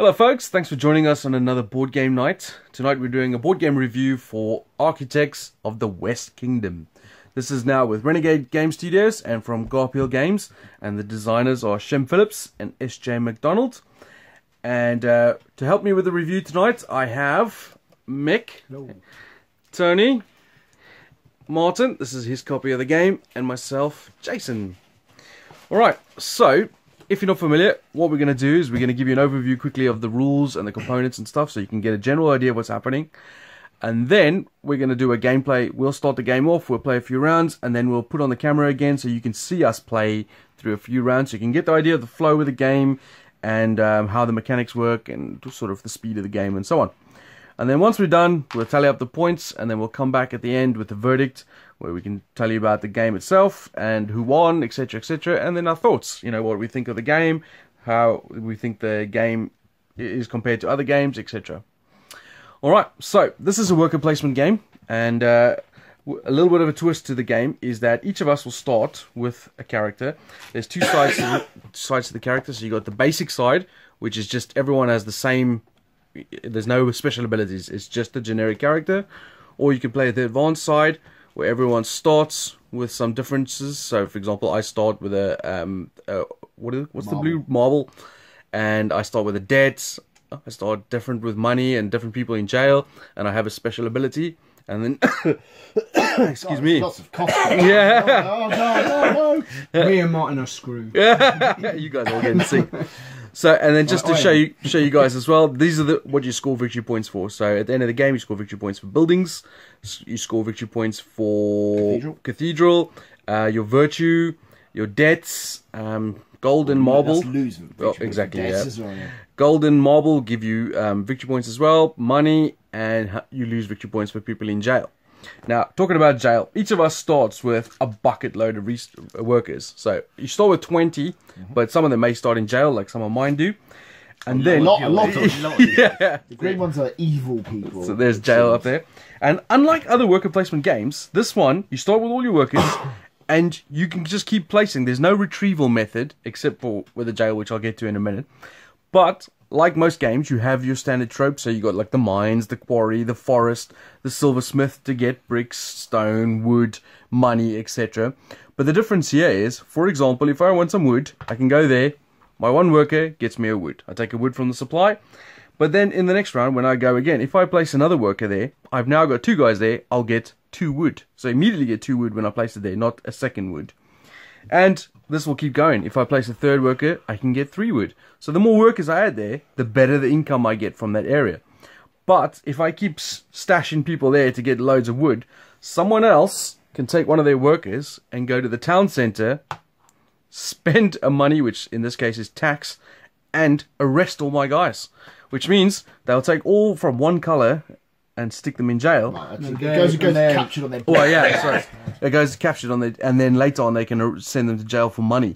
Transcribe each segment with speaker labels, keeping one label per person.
Speaker 1: Hello folks, thanks for joining us on another board game night. Tonight we're doing a board game review for Architects of the West Kingdom. This is now with Renegade Game Studios and from Garphill Games, and the designers are Shem Phillips and S.J. McDonald. And to help me with the review tonight, I have Mick,
Speaker 2: Hello.
Speaker 1: Tony, Martin, this is his copy of the game, and myself, Jason. Alright, so if you're not familiar, what we're going to do is we're going to give you an overview quickly of the rules and the components and stuff so you can get a general idea of what's happening. And then we're going to do a gameplay. We'll start the game off, we'll play a few rounds, and then we'll put on the camera again so you can see us play through a few rounds so you can get the idea of the flow of the game and how the mechanics work and sort of the speed of the game and so on. And then once we're done, we'll tally up the points, and then we'll come back at the end with the verdict where we can tell you about the game itself and who won, etc, etc, and then our thoughts, you know, what we think of the game, how we think the game is compared to other games, etc. Alright, so this is a worker placement game, and a little bit of a twist to the game is that each of us will start with a character. There's two sides to the character. So you got the basic side, which is just everyone has the same, there's no special abilities, it's just a generic character. Or you can play the advanced side, where everyone starts with some differences. So for example, I start with a what's the blue marble, and I start with a debt. I start different with money and different people in jail, and I have a special ability. And then, excuse me.
Speaker 2: Lots of cost.
Speaker 1: Yeah.
Speaker 2: No. Me and Martin are screwed.
Speaker 1: You guys all getting sick. So, and then just to show you guys as well, these are what you score victory points for. So at the end of the game, you score victory points for buildings, you score victory points for cathedral, your virtue, your debts, golden marble.
Speaker 2: That's lose victory
Speaker 1: exactly.
Speaker 2: Debts
Speaker 1: Yeah.
Speaker 2: as well, yeah.
Speaker 1: Golden marble give you victory points as well, money, and you lose victory points for people in jail. Now, talking about jail, each of us starts with a bucket load of workers. So you start with 20, but some of them may start in jail, like some of mine do. And then
Speaker 2: a lot of
Speaker 1: yeah.
Speaker 2: The green ones are evil people.
Speaker 1: So there's jail up there. And unlike other worker placement games, this one, you start with all your workers, and you can just keep placing. There's no retrieval method, except for with the jail, which I'll get to in a minute. But like most games, you have your standard tropes. So you got like the mines, the quarry, the forest, the silversmith to get bricks, stone, wood, money, etc. But the difference here is, for example, if I want some wood, I can go there. My one worker gets me a wood. I take a wood from the supply. But then in the next round, when I go again, if I place another worker there, I've now got two guys there. I'll get 2 wood. So I immediately get 2 wood when I place it there, not a second wood. And this will keep going. If I place a third worker, I can get 3 wood. So the more workers I add there, the better the income I get from that area. But if I keep stashing people there to get loads of wood, someone else can take one of their workers and go to the town center, spend a money, which in this case is tax, and arrest all my guys. Which means they'll take all from one color and stick them in jail.
Speaker 2: It goes captured on their
Speaker 1: Oh yeah, sorry. It goes captured on the, and then later on they can send them to jail for money.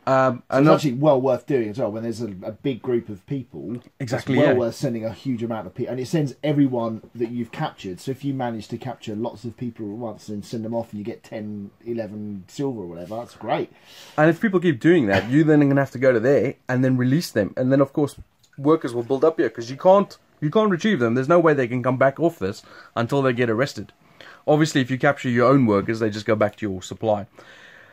Speaker 2: So it's actually well worth doing as well when there's a big group of people.
Speaker 1: Exactly.
Speaker 2: It's well worth sending a huge amount of people, and it sends everyone that you've captured. So if you manage to capture lots of people at once and send them off, and you get 10, 11 silver or whatever, that's great.
Speaker 1: And if people keep doing that, you then are gonna have to go to there and then release them, and then of course workers will build up here because you can't retrieve them. There's no way they can come back off this until they get arrested. Obviously, if you capture your own workers, they just go back to your supply.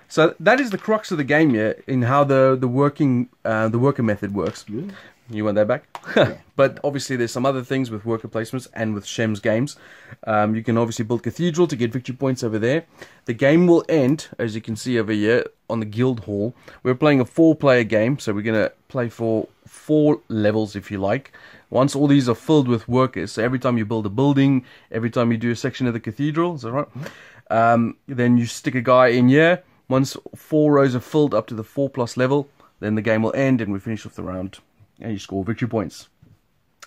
Speaker 1: So that is the crux of the game here, in how the worker method works.
Speaker 2: Yeah.
Speaker 1: You want that back?
Speaker 2: Yeah.
Speaker 1: But obviously, there's some other things with worker placements and with Shem's games. You can obviously build cathedral to get victory points over there. The game will end, as you can see over here, on the guild hall. We're playing a 4-player game, so we're going to play for 4 levels, if you like. Once all these are filled with workers, so every time you build a building, every time you do a section of the cathedral, is that right? Then you stick a guy in here. Once 4 rows are filled up to the 4+ level, then the game will end and we finish off the round. And you score victory points.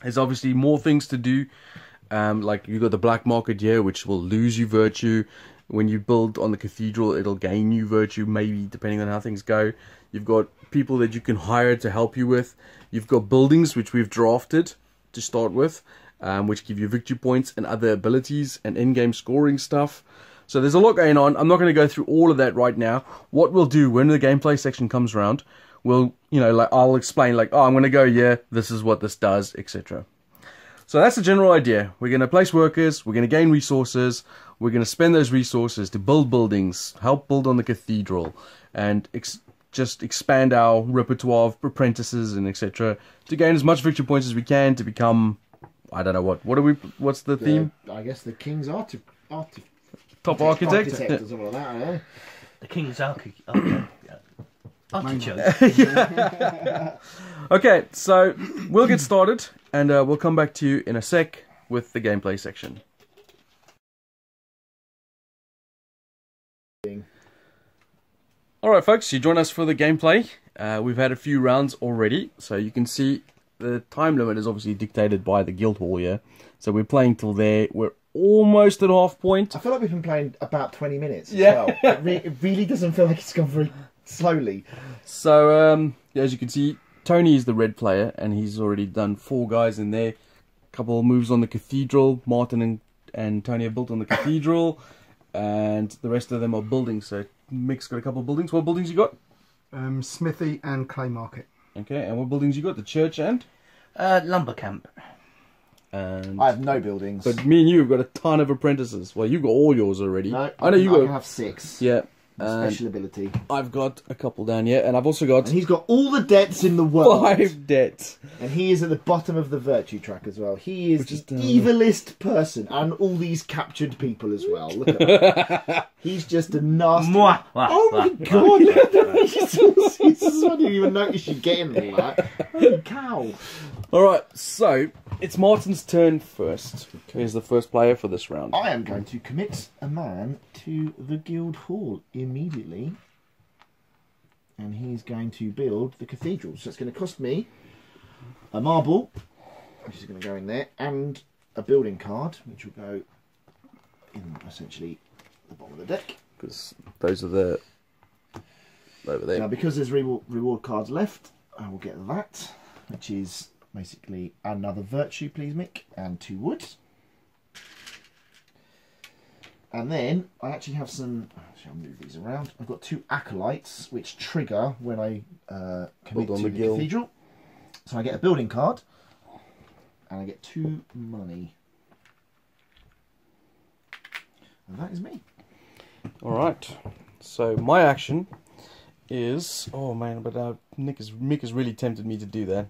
Speaker 1: There's obviously more things to do. Like you got the black market here, which will lose you virtue. When you build on the cathedral, it'll gain you virtue, maybe, depending on how things go. You've got people that you can hire to help you with. You've got buildings, which we've drafted to start with, which give you victory points and other abilities and in-game scoring stuff. So there's a lot going on. I'm not going to go through all of that right now. What we'll do when the gameplay section comes around, we'll, you know, like I'll explain like, oh, I'm going to go here, this is what this does, etc. So that's the general idea. We're going to place workers, we're going to gain resources, we're going to spend those resources to build buildings, help build on the cathedral, and just expand our repertoire of apprentices and etc. to gain as much victory points as we can to become, I don't know what's the theme?
Speaker 2: I guess the king's
Speaker 1: top architect?
Speaker 2: Or something like that, I don't know.
Speaker 3: The king's architect.
Speaker 1: Okay, so we'll get started and we'll come back to you in a sec with the gameplay section. Alright folks, you join us for the gameplay. We've had a few rounds already, so you can see the time limit is obviously dictated by the guild hall here. So we're playing till there. We're almost at half point.
Speaker 2: I feel like we've been playing about 20 minutes as
Speaker 1: Yeah.
Speaker 2: well. It really doesn't feel like it's gone very slowly.
Speaker 1: So, as you can see, Tony is the red player, and he's already done 4 guys in there. Couple of moves on the cathedral. Martin and Tony are built on the cathedral, and the rest of them are buildings. So Mick's got a couple of buildings. What buildings you got?
Speaker 4: Smithy and Clay Market.
Speaker 1: Okay, and what buildings you got? The church and?
Speaker 3: Lumber camp.
Speaker 1: And
Speaker 2: I have no buildings.
Speaker 1: but me and you have got a ton of apprentices. Well, you've got all yours already.
Speaker 2: No,
Speaker 1: I know you
Speaker 2: I can
Speaker 1: got.
Speaker 2: have 6.
Speaker 1: Yeah.
Speaker 2: Special ability.
Speaker 1: I've got a couple down here, and I've also got
Speaker 2: And he's got all the debts in the world.
Speaker 1: 5 debts.
Speaker 2: And he is at the bottom of the virtue track as well. He is
Speaker 1: Which is
Speaker 2: the
Speaker 1: down.
Speaker 2: evilest person, and all these captured people as well. Look at that. He's just a nasty.
Speaker 3: Mwah, wah,
Speaker 2: Oh
Speaker 3: wah,
Speaker 2: my
Speaker 3: wah.
Speaker 2: god! Look at the resources. I didn't even notice you getting all that. Holy cow!
Speaker 1: Alright, so it's Martin's turn first. He's the first player for this round.
Speaker 2: I am going to commit a man to the guild hall immediately, and he's going to build the cathedral. So it's going to cost me a marble, which is going to go in there, and a building card, which will go in essentially the bottom of the deck.
Speaker 1: Because those are the... over there.
Speaker 2: Now, because there's reward cards left, I will get that, which is basically another virtue, please, Mick, and 2 wood. And then I actually have some. Actually, I'll move these around. I've got 2 acolytes which trigger when I commit to the cathedral. So I get a building card, and I get 2 money. And that is me.
Speaker 1: Alright, so my action is... Oh man, but Mick has really tempted me to do that.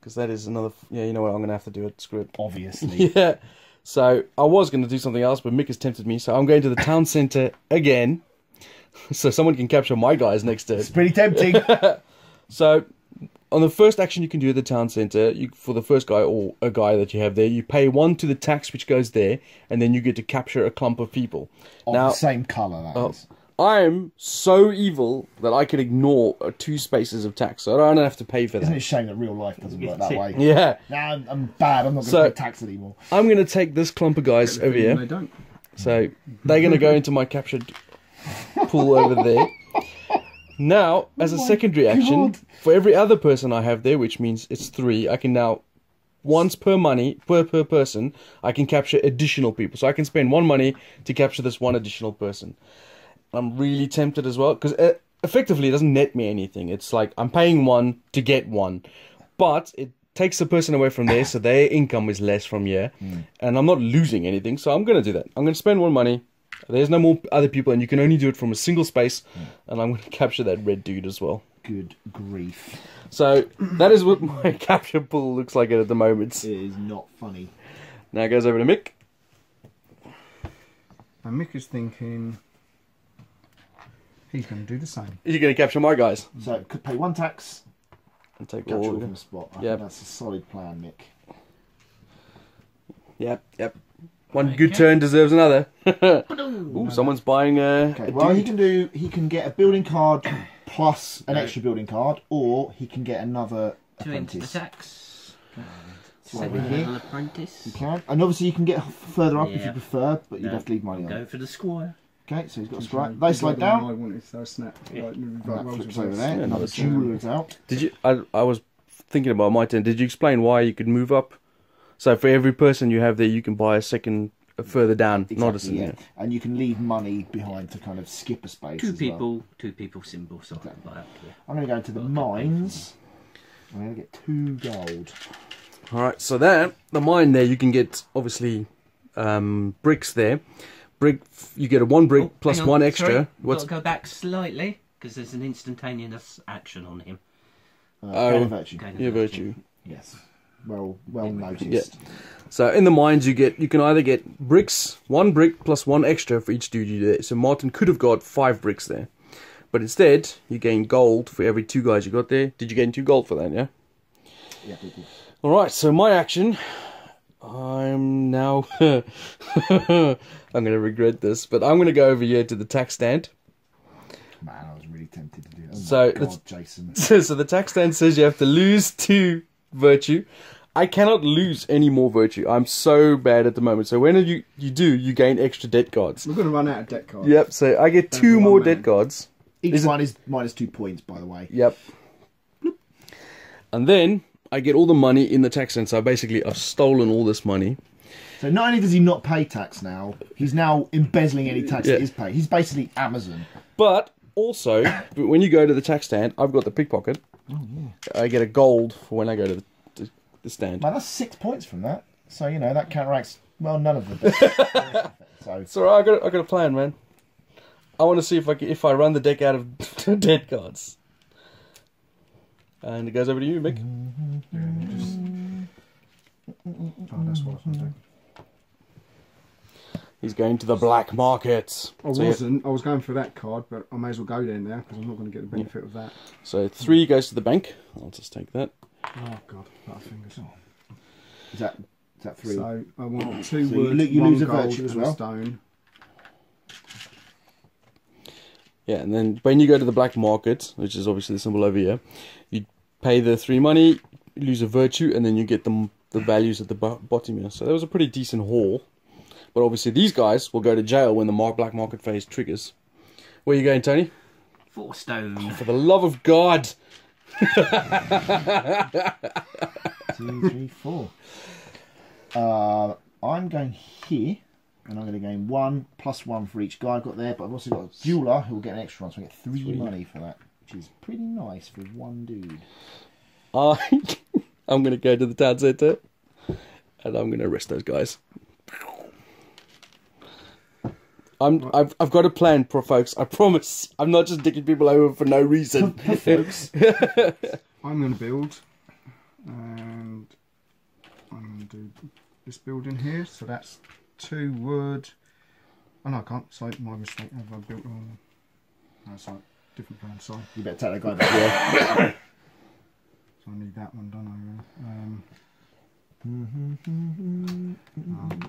Speaker 1: Because that is another... Yeah, you know what, I'm going to have to do it. Screw it.
Speaker 2: Obviously.
Speaker 1: Yeah. So I was going to do something else, but Mick has tempted me. So I'm going to the town centre again. So someone can capture my guys next to
Speaker 2: It's
Speaker 1: it.
Speaker 2: pretty tempting.
Speaker 1: So on the first action you can do at the town centre, for the first guy or a guy that you have there, you pay 1 to the tax which goes there, and then you get to capture a clump of people.
Speaker 2: Of the same colour, that is.
Speaker 1: I'm so evil that I can ignore 2 spaces of tax, so I don't have to pay for that.
Speaker 2: Isn't it a shame that real life doesn't work that way?
Speaker 1: Yeah.
Speaker 2: Nah, I'm bad. I'm not going to pay tax anymore.
Speaker 1: I'm going to take this clump of guys over here.
Speaker 4: They don't.
Speaker 1: So they're going to go into my captured pool over there. Now, as a secondary action, for every other person I have there, which means it's 3, I can now, once per person, I can capture additional people. So I can spend 1 money to capture this 1 additional person. I'm really tempted as well, because effectively it doesn't net me anything. It's like I'm paying 1 to get 1. But it takes the person away from there, so their income is less from here. And I'm not losing anything, so I'm going to do that. I'm going to spend 1 money. There's no more other people, and you can only do it from a single space. And I'm going to capture that red dude as well.
Speaker 2: Good grief.
Speaker 1: So that is what my capture pool looks like at the moment.
Speaker 2: It is not funny.
Speaker 1: Now it goes over to Mick.
Speaker 4: And Mick is thinking he's going to do the same.
Speaker 1: You're going to capture my guys.
Speaker 2: So, could pay 1 tax,
Speaker 1: And take
Speaker 2: capture
Speaker 1: all
Speaker 2: all
Speaker 1: of
Speaker 2: from
Speaker 1: them.
Speaker 2: the spot. I
Speaker 1: Yep.
Speaker 2: think that's a solid plan, Mick.
Speaker 1: Yep. One good turn deserves another. Ooh, someone's buying a...
Speaker 2: Okay, well, he can get a building card plus an extra building card, or he can get another
Speaker 3: 2 into the
Speaker 2: apprentice.
Speaker 3: tax.
Speaker 2: So over
Speaker 3: Second
Speaker 2: here,
Speaker 3: level apprentice.
Speaker 2: you can. And obviously you can get further up if you
Speaker 3: Yeah.
Speaker 2: prefer, but you'd
Speaker 3: No,
Speaker 2: have to leave money on
Speaker 3: Go
Speaker 2: it.
Speaker 3: for the squire.
Speaker 2: Okay, so he's got a strike. They slide down.
Speaker 4: I wanted to snap.
Speaker 3: Yeah.
Speaker 4: Like,
Speaker 2: And
Speaker 4: like
Speaker 2: that
Speaker 4: rolls
Speaker 2: flips
Speaker 4: of
Speaker 2: over
Speaker 4: dice.
Speaker 2: there.
Speaker 1: Yeah,
Speaker 2: Another
Speaker 1: nice.
Speaker 2: jeweler's out.
Speaker 1: Did you? I was thinking about my turn. Did you explain why you could move up? So for every person you have there, you can buy a second further down, not as
Speaker 2: Exactly, yeah. And you can leave money behind to kind of skip a space.
Speaker 3: Two
Speaker 2: as well.
Speaker 3: people symbol, something like that. Yeah.
Speaker 2: I'm going to go into the mines. I'm going to get 2 gold.
Speaker 1: Alright, so the mine there, you can get, obviously, bricks there. You get a 1 brick plus
Speaker 3: hang on,
Speaker 1: 1 extra.
Speaker 3: Sorry,
Speaker 1: What's
Speaker 3: got to go back slightly, because there's an instantaneous action on him.
Speaker 2: Gain of virtue.
Speaker 3: Gain of
Speaker 1: your virtue?
Speaker 2: Yes. Well noticed.
Speaker 1: So in the mines, you can either get bricks, 1 brick plus 1 extra for each dude you do there. So Martin could have got 5 bricks there, but instead you gain gold for every 2 guys you got there. Did you gain 2 gold for that? Yeah.
Speaker 2: Yeah, we did.
Speaker 1: All right. So my action, I'm now I'm gonna regret this, but I'm gonna go over here to the tax stand.
Speaker 2: Man, I was really tempted to do it. Oh
Speaker 1: So
Speaker 2: my God, Jason.
Speaker 1: So the tax stand says you have to lose 2 virtue. I cannot lose any more virtue. I'm so bad at the moment. So when you do, you gain extra debt cards.
Speaker 4: We're going to run out of debt cards.
Speaker 1: Yep, so I get
Speaker 4: Down
Speaker 1: 2
Speaker 4: to
Speaker 1: more
Speaker 4: one
Speaker 1: debt
Speaker 4: man.
Speaker 1: cards.
Speaker 2: Each one is minus 2 points, by the way.
Speaker 1: Yep. And then I get all the money in the tax stand. So basically I've stolen all this money.
Speaker 2: So not only does he not pay tax now, he's now embezzling any tax
Speaker 1: Yeah.
Speaker 2: that is paid. He's basically Amazon.
Speaker 1: But also, when you go to the tax stand, I've got the pickpocket.
Speaker 2: Oh, yeah.
Speaker 1: I get a gold for when I go to the stand.
Speaker 2: Man, that's 6 points from that. So, you know, that counteracts, well, none of them. So,
Speaker 1: It's alright, I got a plan, man. I want to see if I run the deck out of dead cards. And it goes over to you, Mick.
Speaker 4: Yeah, just... Oh, that's what I was going to do.
Speaker 1: He's going to the black market.
Speaker 4: I
Speaker 1: So,
Speaker 4: wasn't. I was going for that card, but I may as well go there now because I'm not going to get the benefit of that.
Speaker 1: So 3 goes to the bank. I'll just take that.
Speaker 4: Oh God, butterfingers.
Speaker 2: is that 3?
Speaker 4: So I want 2
Speaker 2: So
Speaker 4: woods,
Speaker 2: you
Speaker 4: 1
Speaker 2: lose a
Speaker 4: gold
Speaker 2: virtue as
Speaker 4: and
Speaker 2: well.
Speaker 4: a stone.
Speaker 1: Yeah, and then when you go to the black market, which is obviously the symbol over here, you pay the 3 money, you lose a virtue, and then you get the values at the bottom here. So that was a pretty decent haul. But obviously these guys will go to jail when the black market phase triggers. Where are you going, Tony?
Speaker 3: 4 stone.
Speaker 1: For the love of God!
Speaker 2: 2, 3, 4. I'm going here, and I'm going to gain 1 plus 1 for each guy I've got there, but I've also got a jeweller who will get an extra one, so I get 3
Speaker 1: Sweet.
Speaker 2: money for that, which is pretty nice for 1 dude.
Speaker 1: I'm going to go to the town centre, and I'm going to arrest those guys. I've got a plan, folks. I promise. I'm not just dicking people over for no reason.
Speaker 2: Folks.
Speaker 4: I'm going to build, and I'm going to do this building here. So that's 2 wood. Oh no, I can't. Sorry, my mistake. Have I built wrong? No, sorry, different plan. Sorry.
Speaker 2: You better take that guy back here.
Speaker 4: So I need that one done.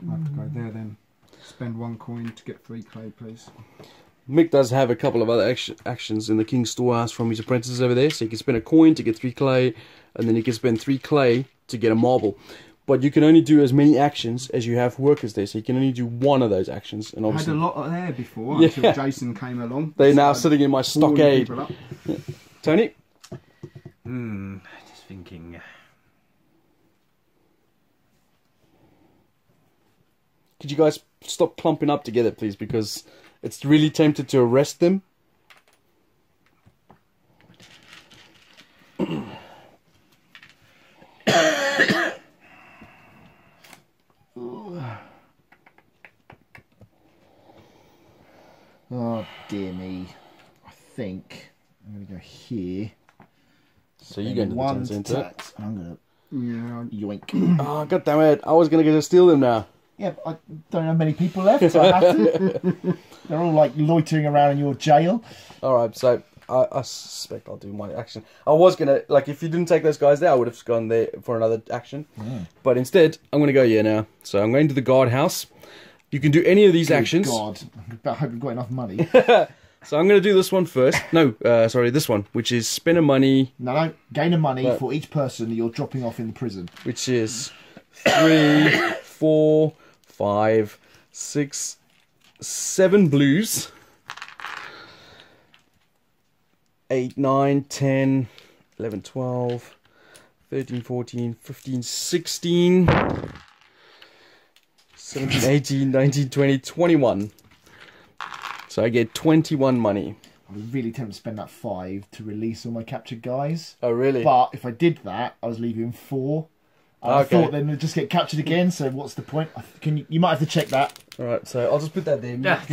Speaker 4: I have to go there then. Spend 1 coin to get 3 clay, please.
Speaker 1: Mick does have a couple of other actions in the King's Storehouse from his apprentices over there. So you can spend a coin to get 3 clay, and then you can spend 3 clay to get a marble. But you can only do as many actions as you have workers there, so you can only do 1 of those actions. And
Speaker 4: I had
Speaker 1: obviously,
Speaker 4: a lot there before
Speaker 1: Yeah.
Speaker 4: until Jason came along.
Speaker 1: they're now
Speaker 4: So
Speaker 1: sitting in my
Speaker 4: calling
Speaker 1: stockade.
Speaker 4: people up.
Speaker 1: Tony?
Speaker 3: Just thinking.
Speaker 1: Could you guys stop clumping up together, please? Because it's really tempted to arrest them.
Speaker 2: Oh, dear me. I think I'm going to go here.
Speaker 1: So you go to the town
Speaker 2: 1
Speaker 1: centre.
Speaker 2: tax, and I'm going
Speaker 4: Yeah,
Speaker 2: to yoink.
Speaker 1: Oh, god damn it. I was going to go to steal them now.
Speaker 2: Yeah, but I don't have many people left, so I have to. They're all like loitering around in your jail.
Speaker 1: Alright, so I suspect I'll do my action. I was going to, like, if you didn't take those guys there, I would have gone there for another action. But instead, I'm going to go here now. So I'm going to the guardhouse. You can do any of these actions.
Speaker 2: God, I hope you've got enough money.
Speaker 1: So I'm going to do this one first. No, sorry, this one, which is spend a money,
Speaker 2: No, gain a money
Speaker 1: Right.
Speaker 2: for each person that you're dropping off in the prison.
Speaker 1: which is 3, 4, 5, 6, 7 blues. 8, 9, 10, 11, 12, 13, 14, 15, 16, 17, 18, 19, 20, 21. So I get 21 money.
Speaker 2: I was really tempted to spend that 5 to release all my captured guys.
Speaker 1: Oh, really?
Speaker 2: But if I did that, I was leaving 4. And I thought then they'd just get captured again, so what's the point? You might have to check that.
Speaker 1: Alright, so I'll just put that there.
Speaker 3: Yeah.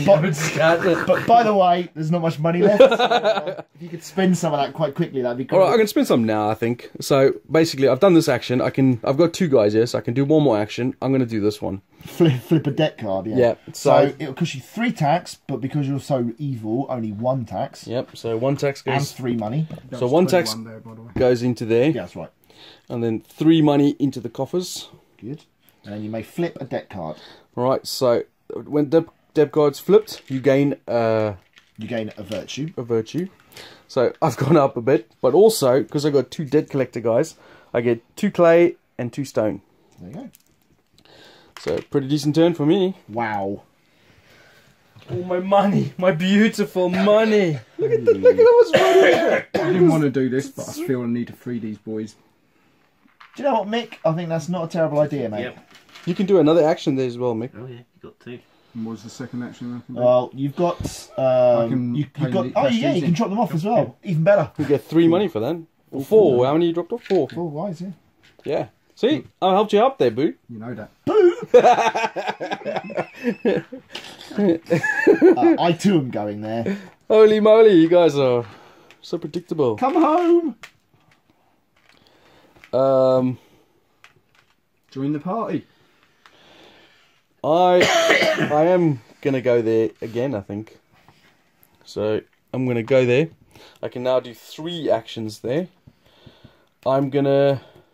Speaker 2: But by the way, there's not much money left. So, if you could spend some of that quite quickly, that'd be great.
Speaker 1: Alright, I can spend some now, I think. So basically, I've done this action. I've got 2 guys here, so I can do one more action. I'm going to do this one.
Speaker 2: Flip a deck card, yeah.
Speaker 1: Yeah.
Speaker 2: So it'll cost you 3 tax, but because you're so evil, only 1 tax.
Speaker 1: Yep. So 1 tax
Speaker 2: And
Speaker 1: goes.
Speaker 2: 3 money.
Speaker 1: So 1 tax
Speaker 4: there, by the way.
Speaker 1: goes into there,
Speaker 2: Yeah, that's right.
Speaker 1: and then 3 money into the coffers.
Speaker 2: Good. And then you may flip a deck card.
Speaker 1: Alright, so when deck card's flipped, you gain
Speaker 2: You gain a virtue.
Speaker 1: a virtue. So I've gone up a bit, but also because I got 2 dead collector guys, I get 2 clay and 2 stone.
Speaker 2: There you go.
Speaker 1: So pretty decent turn for me.
Speaker 2: Wow.
Speaker 1: Oh, my money, my beautiful money. Look at how much money.
Speaker 4: I didn't want to do this, but I feel I need to free these boys.
Speaker 2: Do you know what, Mick? I think that's not a terrible idea, mate.
Speaker 3: Yep.
Speaker 1: You can do another action there as well, Mick.
Speaker 3: Oh yeah, you got 2.
Speaker 4: And what was the second action I can do?
Speaker 2: Well, you've got.
Speaker 4: can
Speaker 2: You've
Speaker 4: pay
Speaker 2: got.
Speaker 4: the
Speaker 2: Oh,
Speaker 4: cash
Speaker 2: yeah, you
Speaker 4: easy.
Speaker 2: can drop them off as well. Even better.
Speaker 1: You get 3 money for that. Or 4. How many you dropped off? 4.
Speaker 2: 4 wise, yeah.
Speaker 1: Yeah. See, I helped you up there, boo.
Speaker 4: You know that.
Speaker 2: I too am going there.
Speaker 1: Holy moly, you guys are so predictable.
Speaker 2: Come home.
Speaker 4: Join the party.
Speaker 1: I am gonna go there again, I think. So I'm gonna go there. I can now do 3 actions there.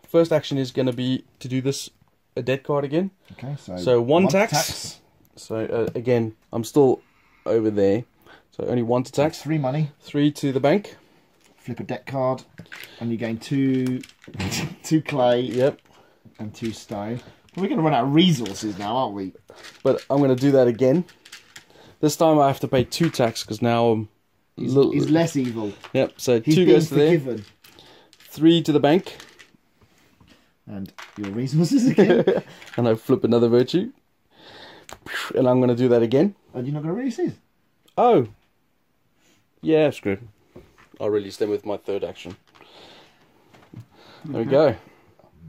Speaker 1: First action is gonna be to do this a dead card again.
Speaker 2: Okay,
Speaker 1: So 1 tax. So again, I'm still over there. So only 1 to tax.
Speaker 2: 3 money.
Speaker 1: 3 to the bank.
Speaker 2: Flip a deck card, and you gain 2 clay.
Speaker 1: Yep.
Speaker 2: And 2 stone. We're going to run out of resources now, aren't we?
Speaker 1: But I'm gonna do that again. This time I have to pay 2 tax because now I'm
Speaker 2: He's less evil.
Speaker 1: Yep. So
Speaker 2: He's
Speaker 1: 2
Speaker 2: being
Speaker 1: goes to there.
Speaker 2: forgiven.
Speaker 1: 3 to the bank.
Speaker 2: And your resources again.
Speaker 1: And I flip another virtue. And I'm going to do that again.
Speaker 2: And you're not going to release these?
Speaker 1: Oh. Yeah, screw it. I'll release them with my 3rd action. There we go.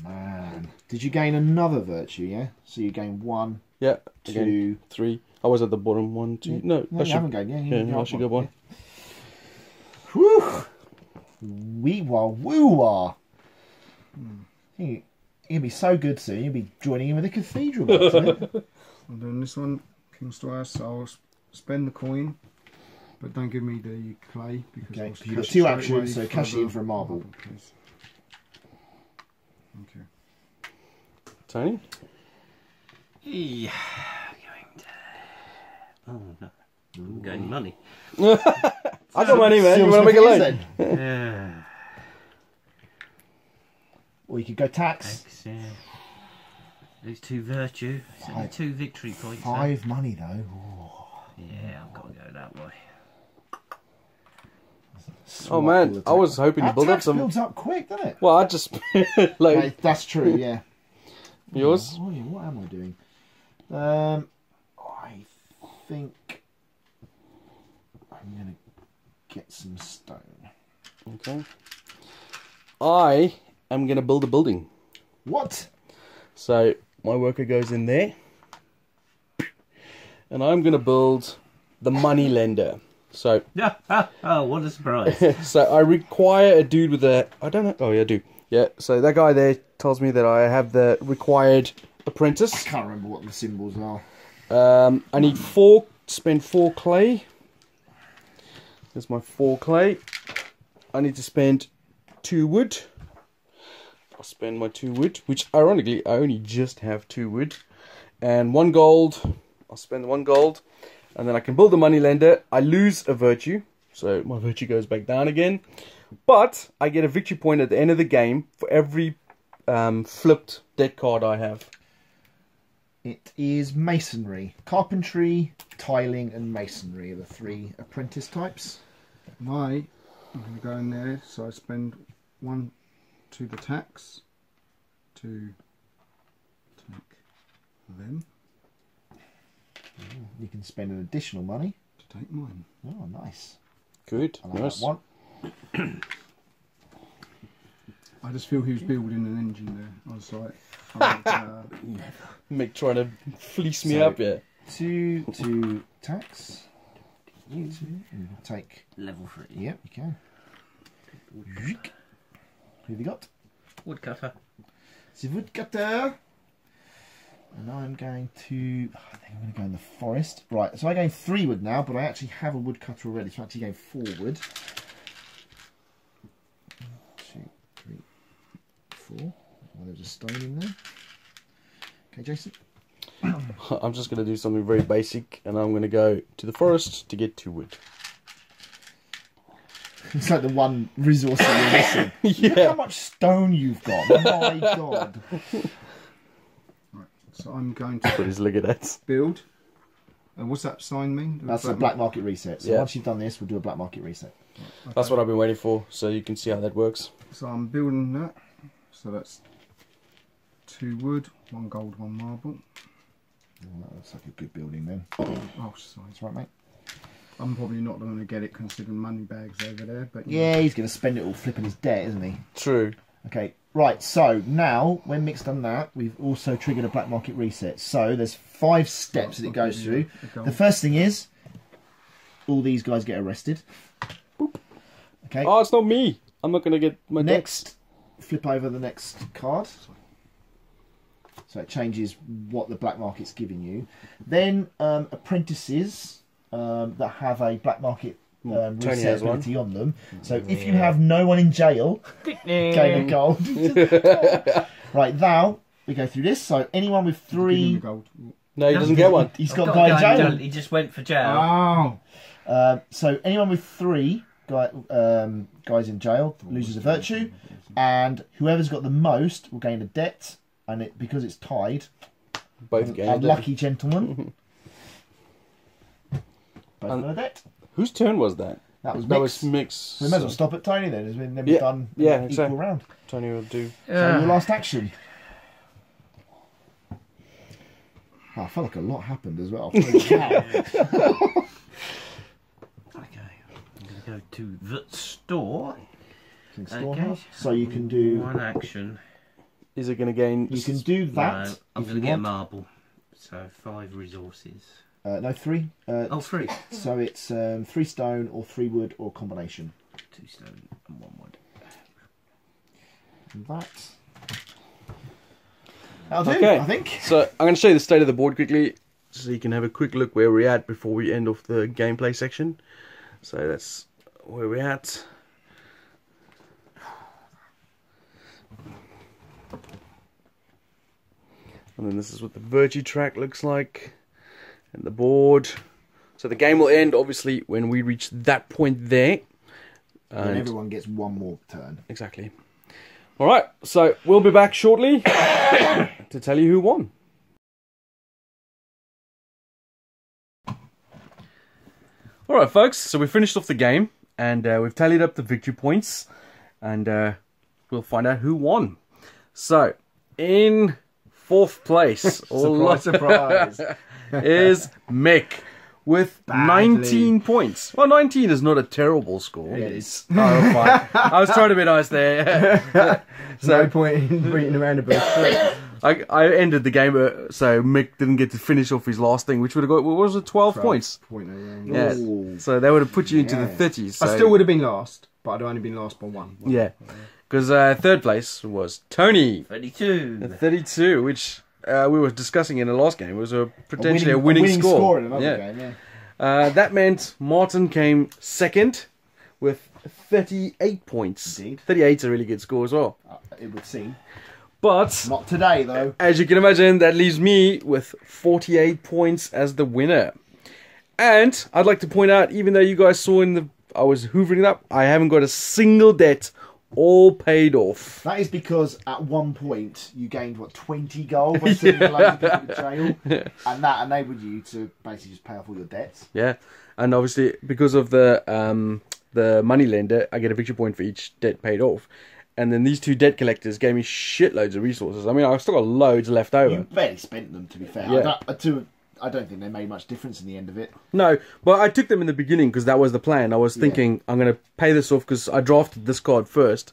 Speaker 2: Man. Did you gain another virtue, yeah? So you gain 1,
Speaker 1: Yeah.
Speaker 2: 2...
Speaker 1: Again, 3. I was at the bottom. 1, 2.
Speaker 2: Yeah.
Speaker 1: No,
Speaker 2: No,
Speaker 1: I
Speaker 2: you haven't gained,
Speaker 1: Yeah, I should go 1.
Speaker 2: Whew! Wee-wah-woo-wah! You're going to be so good soon, you'll be joining in with the cathedral box, mate.
Speaker 4: I'm doing this one, King's Twice, so I'll spend the coin, but don't give me the clay because
Speaker 2: Okay,
Speaker 4: I'll
Speaker 2: because you've got
Speaker 4: cash
Speaker 2: 2
Speaker 4: straight
Speaker 2: actions,
Speaker 4: away
Speaker 2: so
Speaker 4: for
Speaker 2: cash it
Speaker 4: the
Speaker 2: in for a marble.
Speaker 4: please. Okay.
Speaker 1: Tony?
Speaker 3: Yeah, going to... Oh no, I'm getting money.
Speaker 1: I got money, man. You want to make it late?
Speaker 3: Yeah.
Speaker 2: Or you could go tax.
Speaker 3: Thanks, yeah. Those 2 virtue. It's only 2 victory points.
Speaker 2: 5 money, though.
Speaker 3: Though. Yeah, I've got to go that way.
Speaker 1: Oh, man. I was hoping to
Speaker 2: That
Speaker 1: build up
Speaker 2: tax
Speaker 1: some...
Speaker 2: builds up quick, doesn't it?
Speaker 1: Well, I just... like...
Speaker 2: Okay, that's true, yeah.
Speaker 1: Yours?
Speaker 2: Oh, yeah, what am I doing? I think I'm going to get some stone.
Speaker 1: Okay. I am going to build a building.
Speaker 2: What?
Speaker 1: So my worker goes in there. And I'm going to build the moneylender. So
Speaker 3: Oh, what a surprise.
Speaker 1: so I require a dude with a... I don't know. Oh, yeah, I do. Yeah, so that guy there tells me that I have the required apprentice.
Speaker 2: I can't remember what the symbols are.
Speaker 1: I need spend 4 clay. There's my 4 clay. I need to spend 2 wood. I'll spend my 2 wood, which ironically I only just have 2 wood. And 1 gold. I'll spend 1 gold. And then I can build the moneylender. I lose a virtue. So my virtue goes back down again. But I get a victory point at the end of the game for every flipped deck card I have.
Speaker 2: It is masonry. Carpentry, tiling and masonry are the 3 apprentice types.
Speaker 4: I'm going to go in there, so I spend 1 to the tax to take them.
Speaker 2: You can spend an additional money.
Speaker 4: To take mine.
Speaker 2: Oh, nice.
Speaker 1: Good.
Speaker 2: I like
Speaker 1: Nice.
Speaker 2: that one.
Speaker 4: I just feel he was building an engine there. I was like,
Speaker 1: Mick trying to fleece me
Speaker 2: So-
Speaker 1: up, yeah.
Speaker 2: 2 to tax. You two. And we'll take.
Speaker 3: Level 3.
Speaker 2: Yep, you can. Who have you got?
Speaker 3: Woodcutter.
Speaker 2: The woodcutter. And I'm going to. I think I'm going to go in the forest. Right, so I'm going 3 wood now, but I actually have a woodcutter already, so I'm actually going 4 wood. 1, 2, 3, 4. Oh, there's a stone in there. Okay, Jason.
Speaker 1: I'm just going to do something very basic, and I'm going to go to the forest to get 2 wood.
Speaker 2: It's like the one resource that you're missing. Look
Speaker 1: Yeah.
Speaker 2: how much stone you've got. My God.
Speaker 4: right, so I'm going to
Speaker 1: Please look at that.
Speaker 4: build. And what's that sign mean?
Speaker 2: That's a black market reset. So
Speaker 1: Yeah.
Speaker 2: once you've done this, we'll do a black market reset.
Speaker 4: Okay.
Speaker 1: That's what I've been waiting for, so you can see how that works.
Speaker 4: So I'm building that. So that's 2 wood, 1 gold, 1 marble.
Speaker 2: Oh, that looks like a good building then.
Speaker 4: Oh, sorry.
Speaker 2: That's right, mate.
Speaker 4: I'm probably not going to get it considering money bags over there. But you
Speaker 2: Yeah, he's going to spend it all flipping his debt, isn't he?
Speaker 1: True.
Speaker 2: Okay, right, so now, when Mick's done that, we've also triggered a black market reset. So there's 5 steps that it goes through. The first thing is, all these guys get arrested. Okay,
Speaker 1: Oh, it's not me. I'm not going to get my
Speaker 2: next, flip over the next card. So it changes what the black market's giving you. Then apprentices that have a black market
Speaker 1: Tony
Speaker 2: reset
Speaker 1: has one.
Speaker 2: ability on them. So if you have no one in jail, gain a gold. Right, now we go through this. So anyone with
Speaker 4: Give him
Speaker 2: 3,
Speaker 4: the gold.
Speaker 1: No, he doesn't get one.
Speaker 2: he's
Speaker 3: I've
Speaker 2: got a
Speaker 3: got
Speaker 2: guy in
Speaker 3: a guy
Speaker 2: jail.
Speaker 3: in jail. He just went for jail.
Speaker 4: Oh!
Speaker 2: So anyone with 3 guys in jail loses a virtue, and whoever's got the most will gain a debt. And because it's tied,
Speaker 1: Both games.
Speaker 2: unlucky gentleman. Both got a debt.
Speaker 1: Whose turn was that?
Speaker 2: That was
Speaker 1: That
Speaker 2: Mick's.
Speaker 1: was Mick's.
Speaker 2: We may as well stop at Tony then, as we've never done
Speaker 1: yeah,
Speaker 2: equal
Speaker 1: exactly.
Speaker 2: round.
Speaker 1: Tony will do.
Speaker 2: So your last action. Oh, I felt like a lot happened as well. Holy cow.
Speaker 3: Okay. I'm going to go to the store.
Speaker 2: King's
Speaker 3: Okay.
Speaker 2: Storehouse. So you can do.
Speaker 3: One action.
Speaker 1: Is it going to gain?
Speaker 2: You can do that.
Speaker 3: No, I'm
Speaker 2: if
Speaker 3: going to
Speaker 2: you
Speaker 3: get a
Speaker 2: want.
Speaker 3: marble. So 5 resources.
Speaker 2: No, 3.
Speaker 3: Oh, 3.
Speaker 2: So it's 3 stone or 3 wood or combination.
Speaker 3: 2 stone and 1 wood.
Speaker 2: And that. That'll do,
Speaker 1: Okay.
Speaker 2: I think.
Speaker 1: So I'm going to show you the state of the board quickly, so you can have a quick look where we're at before we end off the gameplay section. So that's where we're at. And then this is what the virtue track looks like, and the board. So the game will end, obviously, when we reach that point there.
Speaker 2: Then
Speaker 1: And
Speaker 2: everyone gets 1 more turn.
Speaker 1: exactly. All right, so we'll be back shortly to tell you who won. All right, folks. So we finished off the game, and we've tallied up the victory points, and we'll find out who won. So, in 4th place,
Speaker 2: Surprise, surprise.
Speaker 1: is Mick with 19 points. Well, 19 is not a terrible score.
Speaker 2: It is.
Speaker 1: Oh, fine. I was trying to be nice there.
Speaker 4: No point in beating around a bush.
Speaker 1: I ended the game, so Mick didn't get to finish off his last thing, which would have got, what was it, 12 points? Yeah.
Speaker 2: Ooh.
Speaker 1: So that would have put you into the
Speaker 2: Yeah.
Speaker 1: 30s. So,
Speaker 4: I still would have been last, but I'd only been last by 1.
Speaker 1: Yeah. Because 3rd place was Tony
Speaker 3: 32.
Speaker 1: at 32, which we were discussing in the last game. It was potentially a winning
Speaker 2: winning
Speaker 1: score.
Speaker 2: in another game, yeah.
Speaker 1: That meant Martin came 2nd with 38 points.
Speaker 2: Indeed.
Speaker 1: 38's a really good score as well.
Speaker 2: It would seem.
Speaker 1: But
Speaker 2: Not today, though.
Speaker 1: as you can imagine, that leaves me with 48 points as the winner. And I'd like to point out, even though you guys saw I was hoovering it up, I haven't got a single debt, all paid off.
Speaker 2: That is because at one point you gained, 20 gold by sending loads of people to jail. And that enabled you to basically just pay off all your debts.
Speaker 1: Yeah, and obviously because of the moneylender, I get a victory point for each debt paid off. And then these 2 debt collectors gave me shitloads of resources. I mean, I've still got loads left over.
Speaker 2: You barely spent them, to be fair.
Speaker 1: Yeah.
Speaker 2: I don't think they made much difference in the end of it.
Speaker 1: No, but I took them in the beginning because that was the plan. I was thinking I'm going to pay this off because I drafted this card first,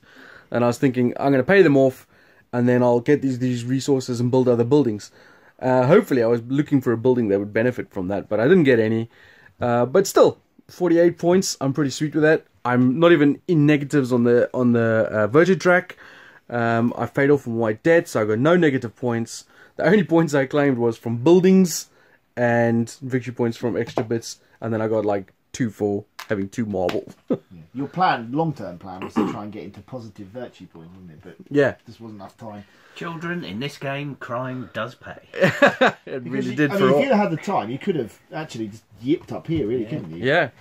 Speaker 1: and I was thinking I'm going to pay them off, and then I'll get these resources and build other buildings. Hopefully, I was looking for a building that would benefit from that, but I didn't get any. But still, 48 points. I'm pretty sweet with that. I'm not even in negatives on the virtue track. I paid off my debt, so I got no negative points. The only points I claimed was from buildings and victory points from extra bits, and then I got like 2 for having 2 marble.
Speaker 2: Your plan, long-term plan, was to try and get into positive virtue points, wasn't it? But
Speaker 1: yeah,
Speaker 2: just wasn't enough time.
Speaker 3: Children, in this game, crime does pay.
Speaker 1: it really did.
Speaker 2: I mean, if you'd had the time, you could have actually just yipped up here, really, couldn't you?
Speaker 1: Yeah.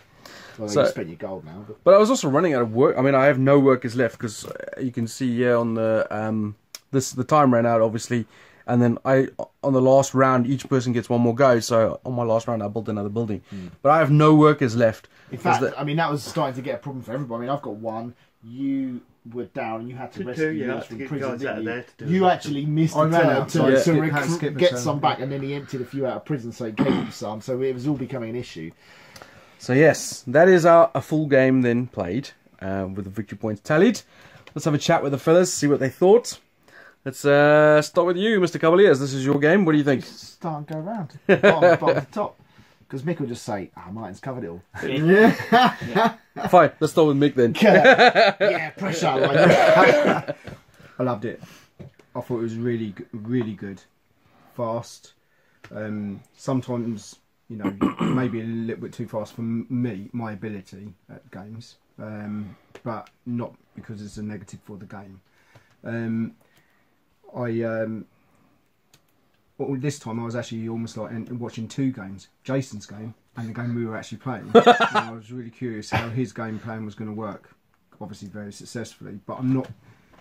Speaker 2: Well,
Speaker 1: So-
Speaker 2: you spent your gold now.
Speaker 1: But I was also running out of work. I mean, I have no workers left because you can see here on the the time ran out obviously, and then on the last round each person gets 1 more go. So on my last round I built another building, but I have no workers left.
Speaker 2: In fact, I mean, that was starting to get a problem for everybody. I mean, I've got 1. You were down and you had to rescue yours from prison, didn't you? You actually missed
Speaker 4: I
Speaker 2: a
Speaker 4: ran
Speaker 2: turn
Speaker 4: out,
Speaker 2: to,
Speaker 4: so I
Speaker 2: to
Speaker 4: skipped a
Speaker 2: get
Speaker 4: turn.
Speaker 2: some back, and then he emptied a few out of prison, so he gave you some. So it was all becoming an issue.
Speaker 1: So yes, that is a full game then played with the victory points tallied. Let's have a chat with the fellas, see what they thought. Let's start with you, Mr. Cavaliers. This is your game. What do you think?
Speaker 2: Start and go round, bottom to top. Because Mick will just say, Martin's covered it all.
Speaker 1: Fine, let's start with Mick then.
Speaker 2: Yeah, pressure. Like
Speaker 4: I loved it. I thought it was really good, fast. Sometimes, you know, maybe a little bit too fast for me, my ability at games, but not because it's a negative for the game. Well, this time I was actually almost like watching 2 games, Jason's game and the game we were actually playing. And I was really curious how his game plan was going to work. Obviously very successfully, but I'm not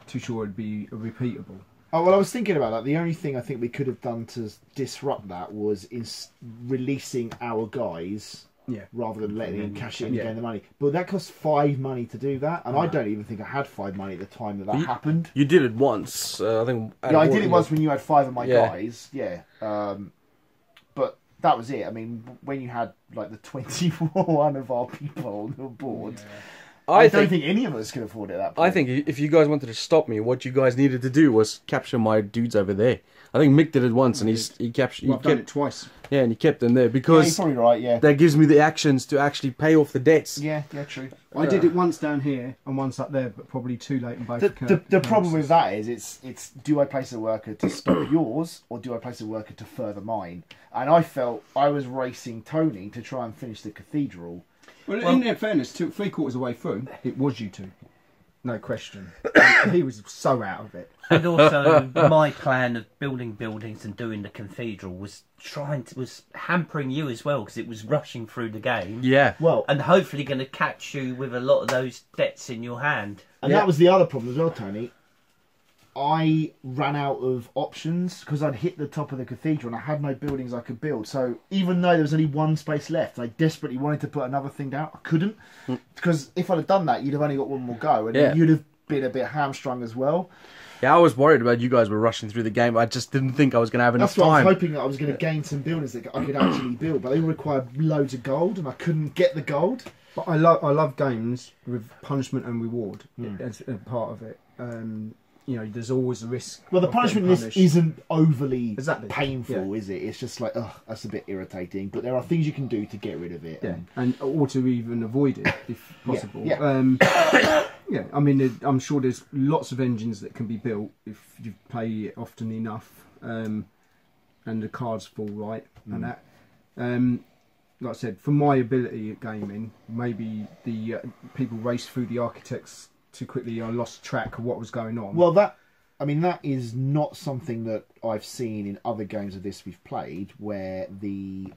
Speaker 4: too sure it'd be repeatable.
Speaker 2: Oh, well, I was thinking about that. The only thing I think we could have done to disrupt that was releasing our guys rather than letting him cash it and gain the money. But that costs 5 money to do that, and I don't even think I had 5 money at the time that happened.
Speaker 1: You did it once, I think.
Speaker 2: Yeah, I did it once when you had 5 of my guys, but that was it. I mean, when you had like the 21 of our people on the board... I don't think any of us could afford it at that point.
Speaker 1: I think if you guys wanted to stop me, what you guys needed to do was capture my dudes over there. I think Mick did it once, and he captured.
Speaker 4: Well, I've done it twice.
Speaker 1: Yeah, and he kept them there because
Speaker 2: he's probably right. Yeah,
Speaker 1: that gives me the actions to actually pay off the debts.
Speaker 2: yeah, true.
Speaker 4: I did it once down here and once up there, but probably too late in both.
Speaker 2: The problem with that is it's do I place a worker to stop yours or do I place a worker to further mine? And I felt I was racing Tony to try and finish the cathedral.
Speaker 4: Well, in their fairness, 3/4 of the way through, it was you 2. No question. He was so out of it.
Speaker 3: And also, my plan of building buildings and doing the cathedral was hampering you as well, because it was rushing through the game.
Speaker 1: Yeah.
Speaker 2: Well,
Speaker 3: And hopefully going to catch you with a lot of those debts in your hand.
Speaker 2: and that was the other problem as well, Tony. I ran out of options because I'd hit the top of the cathedral and I had no buildings I could build. So even though there was only 1 space left, I desperately wanted to put another thing down. I couldn't, because if I'd have done that, you'd have only got 1 more go, and then you'd have been a bit hamstrung as well.
Speaker 1: Yeah, I was worried about you guys were rushing through the game. I just didn't think I was going to have enough
Speaker 2: That's what I
Speaker 1: time.
Speaker 2: was hoping that I was going to gain some buildings that I could actually build, but they required loads of gold, and I couldn't get the gold.
Speaker 4: But I love games with punishment and reward as a part of it. You know, there's always a risk.
Speaker 2: Well, the
Speaker 4: of
Speaker 2: punishment
Speaker 4: getting
Speaker 2: in this
Speaker 4: punished.
Speaker 2: isn't overly
Speaker 4: Exactly.
Speaker 2: painful, is it? It's just like, that's a bit irritating. But there are things you can do to get rid of it.
Speaker 4: Yeah, and or to even avoid it if possible.
Speaker 2: Yeah.
Speaker 4: Yeah, I mean, I'm sure there's lots of engines that can be built if you play it often enough, and the cards fall right and that. Like I said, for my ability at gaming, maybe the people raced through the architects too quickly. I lost track of what was going on.
Speaker 2: Well, that is not something that I've seen in other games of this we've played, where the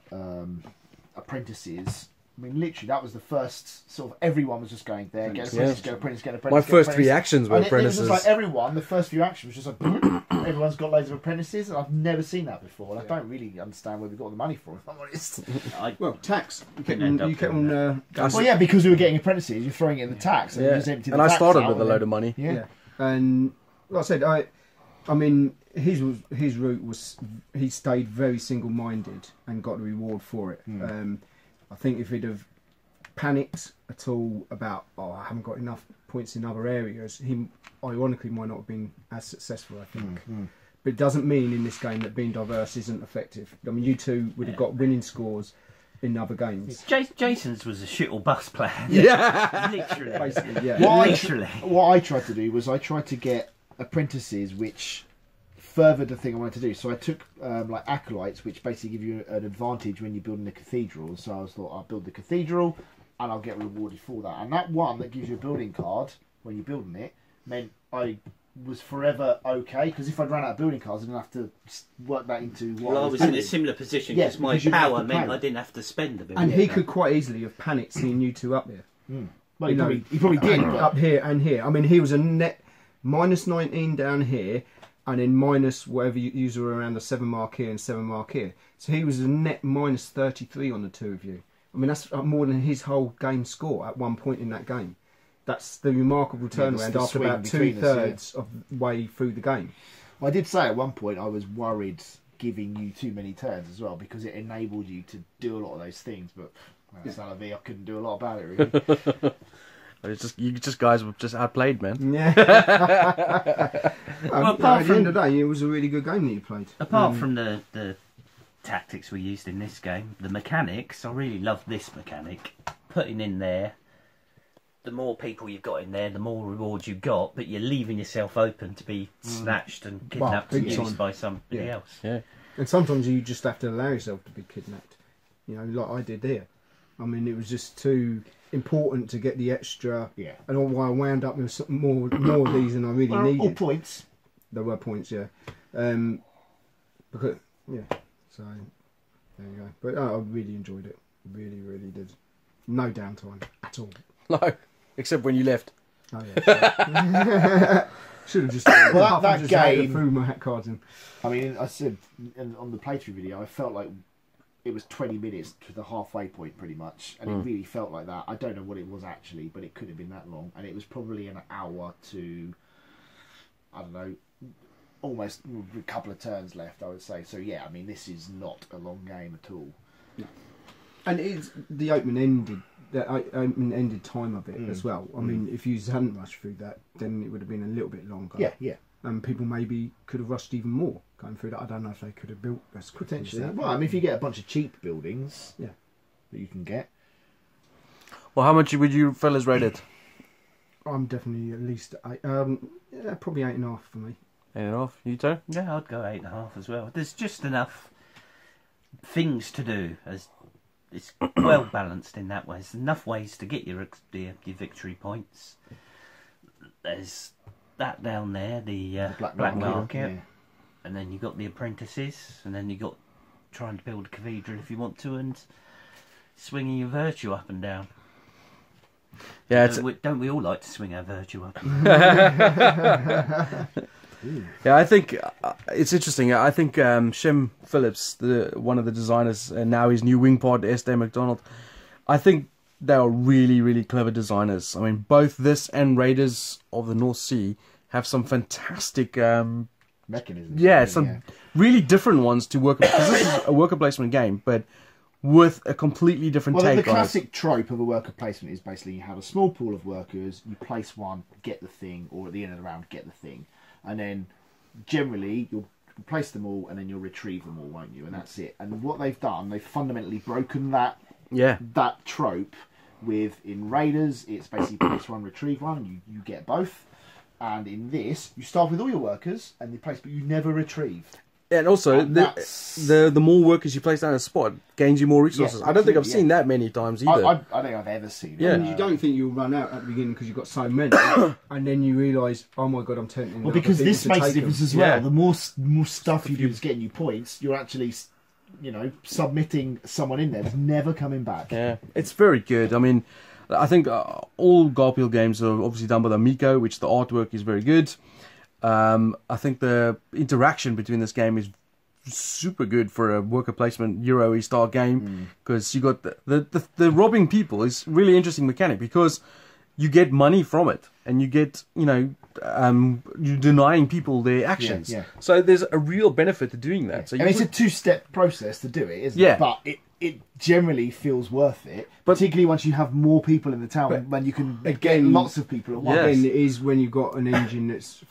Speaker 2: apprentices. I mean, literally, that was the first sort of. Everyone was just going there, get an apprentice, get an apprentice, get an apprentice.
Speaker 1: My
Speaker 2: get an
Speaker 1: first
Speaker 2: apprentice.
Speaker 1: 3 actions were
Speaker 2: And it was
Speaker 1: apprentices.
Speaker 2: just like everyone. The first few actions was just like everyone's got loads of apprentices, and I've never seen that before. And I don't really understand where we got the money from. If I'm honest.
Speaker 4: Well, tax. You kept
Speaker 3: End up
Speaker 4: on.
Speaker 3: doing
Speaker 2: Well, yeah, because we were getting apprentices, you're throwing it in the tax, and you just empty the
Speaker 1: And I
Speaker 2: tax
Speaker 1: started
Speaker 2: out
Speaker 1: with a
Speaker 2: and
Speaker 1: load
Speaker 2: then-
Speaker 1: of money.
Speaker 2: Yeah.
Speaker 4: Yeah, and like I said, I mean, his route was he stayed very single-minded and got the reward for it. I think if he'd have panicked at all about, oh, I haven't got enough points in other areas, he ironically might not have been as successful, I think. But it doesn't mean in this game that being diverse isn't effective. I mean, you two would have got winning scores in other games.
Speaker 3: Jason's was a shit or bust plan.
Speaker 1: Yeah.
Speaker 3: Literally.
Speaker 4: Basically, yeah.
Speaker 3: Literally.
Speaker 2: What I tried to do was I tried to get apprentices which furthered the thing I wanted to do. So I took like acolytes, which basically give you an advantage when you're building a cathedral. So I thought I'll build the cathedral and I'll get rewarded for that. And that one that gives you a building card when you're building it meant I was forever okay, because if I'd run out of building cards, I didn't have to work that into what
Speaker 3: Well, I was in a similar position because my power meant I didn't have to spend a building.
Speaker 4: And he could quite easily have panicked seeing you two up there.
Speaker 2: Well, he probably did.
Speaker 4: Up here and here. I mean, he was a net minus 19 down here, and then minus whatever you were around the 7 mark here and 7 mark here. So he was a net minus 33 on the two of you. I mean, that's more than his whole game score at one point in that game. That's the remarkable turnaround after about 2/3 of the way through the game.
Speaker 2: Well, I did say at one point I was worried giving you too many turns as well, because it enabled you to do a lot of those things, but I couldn't do a lot about it really.
Speaker 1: It's just you guys were just outplayed, man.
Speaker 4: Yeah.
Speaker 3: Well,
Speaker 4: at the end of the day, it was a really good game that you played.
Speaker 3: Apart from the tactics we used in this game, the mechanics, I really love this mechanic. Putting in there, the more people you've got in there, the more rewards you've got, but you're leaving yourself open to be snatched and kidnapped and used by somebody else.
Speaker 1: Yeah.
Speaker 4: And sometimes you just have to allow yourself to be kidnapped. You know, like I did here. I mean, it was just too important to get the extra. Yeah. And I wound up with some more of these than I really needed.
Speaker 2: All points.
Speaker 4: There were points, yeah. Because so there you go. But I really enjoyed it. Really, really did. No downtime at all.
Speaker 1: No, except when you left.
Speaker 4: Oh yeah. Should have just
Speaker 2: that game
Speaker 4: threw my hat cards in.
Speaker 2: I mean, I said on the playthrough video, I felt like it was 20 minutes to the halfway point pretty much, and it really felt like that. I don't know what it was actually, but it could have been that long, and it was probably an hour to, I don't know, almost a couple of turns left, I would say. So yeah, I mean, this is not a long game at all.
Speaker 4: No. And it's the open-ended time of it as well. I mean, if you hadn't rushed through that, then it would have been a little bit longer.
Speaker 2: Yeah, yeah.
Speaker 4: And people maybe could have rushed even more going through that. I don't know if they could have built as quickly.
Speaker 2: Potentially. Well, I mean, if you get a bunch of cheap buildings, that you can get.
Speaker 1: Well, how much would you fellas rate it?
Speaker 4: I'm definitely at least 8. Probably 8.5 for me.
Speaker 1: 8.5. You too?
Speaker 3: Yeah, I'd go 8.5 as well. There's just enough things to do. As it's well balanced in that way. There's enough ways to get your victory points. There's that down there, the black market, and then you got the apprentices, and then you got trying to build a cathedral if you want to, and swinging your virtue up and down. Yeah, don't we all like to swing our virtue up?
Speaker 1: Yeah, I think it's interesting. I think Shem Phillips, one of the designers, and now his new wing pod, S.D. McDonald, I think they are really, really clever designers. I mean, both this and Raiders of the North Sea have some fantastic
Speaker 2: mechanisms.
Speaker 1: Yeah, some really different ones to work. Because this is a worker placement game, but with a completely different take on it.
Speaker 2: The classic trope of a worker placement is basically you have a small pool of workers, you place one, get the thing, or at the end of the round, get the thing. And then generally you'll place them all and then you'll retrieve them all, won't you? And that's it. And what they've done, they've fundamentally broken that trope with, in Raiders, it's basically place one, retrieve one, you get both. And in this, you start with all your workers and you place, but you never retrieve.
Speaker 1: And also, the more workers you place down a spot gains you more resources. I don't think I've seen that many times either.
Speaker 2: I don't think I've ever seen it.
Speaker 4: Yeah. And you don't think you'll run out at the beginning because you've got so many, and then you realise, oh my god, I'm tempting.
Speaker 2: Well, because this makes a difference as well. The more stuff you do is getting you points, you're actually, submitting someone in there that's never coming back.
Speaker 1: Yeah, it's very good. I mean, I think all Garphill games are obviously done by the Miko, which the artwork is very good. I think the interaction between this game is super good for a worker placement Euro style game, because you got the robbing people is really interesting mechanic, because you get money from it, and you get, you're denying people their actions.
Speaker 2: Yeah.
Speaker 1: So there's a real benefit to doing that. So
Speaker 2: and it's a two-step process to do it, isn't
Speaker 1: Yeah.
Speaker 2: it? But it generally feels worth it, particularly once you have more people in the town, when you can get lots of people at once.
Speaker 1: Yes.
Speaker 4: Again, it is when you've got an engine that's